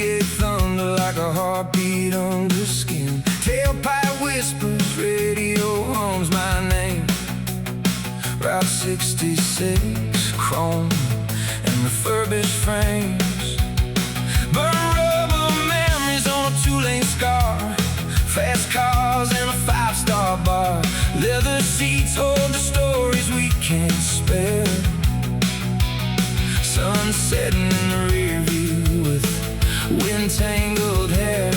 V8 thunder like a heartbeat under skin. Tailpipe whispers, radio hums my name. Route 66, chrome and refurbished frames. Burn rubber memories on a two-lane scar. Fast cars and a five-star bar. Leather seats hold the stories we can't spare. Sun setting in the rear view with wind-tangled hair.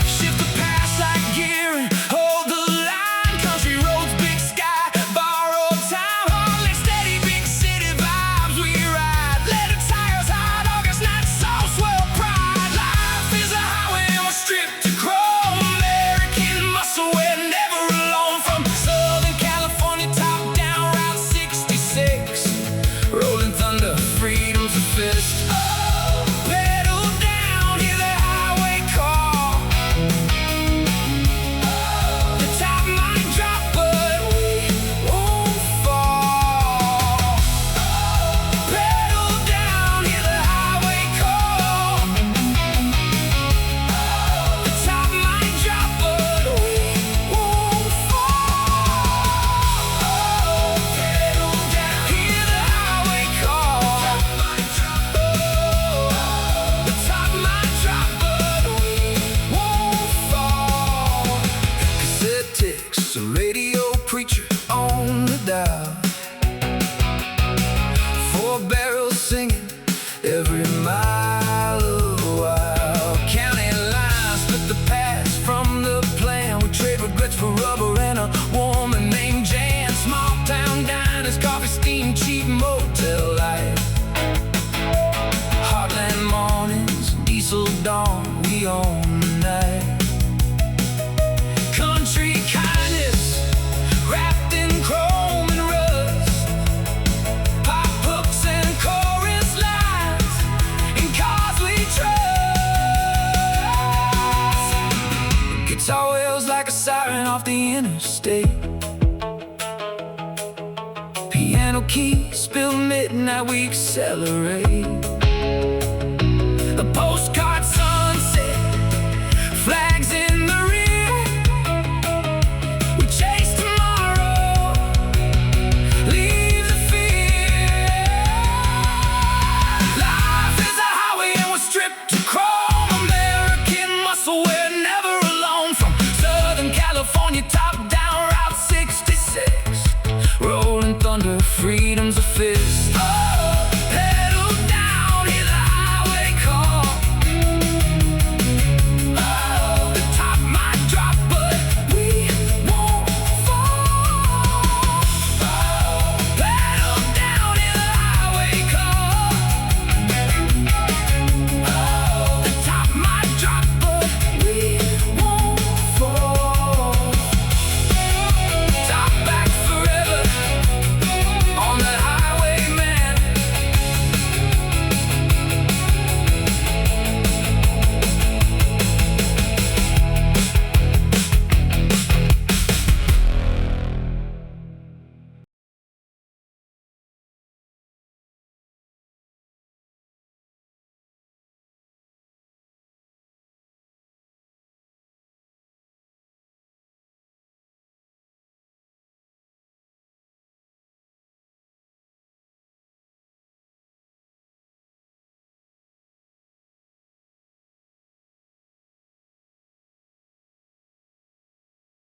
Shift the past like gear and hold the line. Country roads, big sky, borrowed time. Hardly steady, big city vibes we ride. Leather tires, hot August night, soft swell pride. Life is a highway and we're stripped to chrome. American muscle, we're never alone. From Southern California, top down, Route 66. Rolling thunder, freedom's a fist. Pedal down, hear the highway call. The top might drop, but we won't fall. Pedal down, hear the highway call. The top might drop, but we won't fall. Pedal down, hear the highway call. The top might drop, but we won't fall. Cassette ticks, a radio preacher on the dial. Four barrels singing every mile a while. County lines split the past from the plan. We trade regrets for rubber and a woman named Jan. Small town diners, coffee, steam, cheap motel life. Heartland mornings, diesel dawn, we own the night. Country kindness, wrapped in chrome and rust. Pop hooks and chorus lines, in cars we trust. Guitar wails like a siren off the interstate. Piano keys, spill midnight, we accelerate.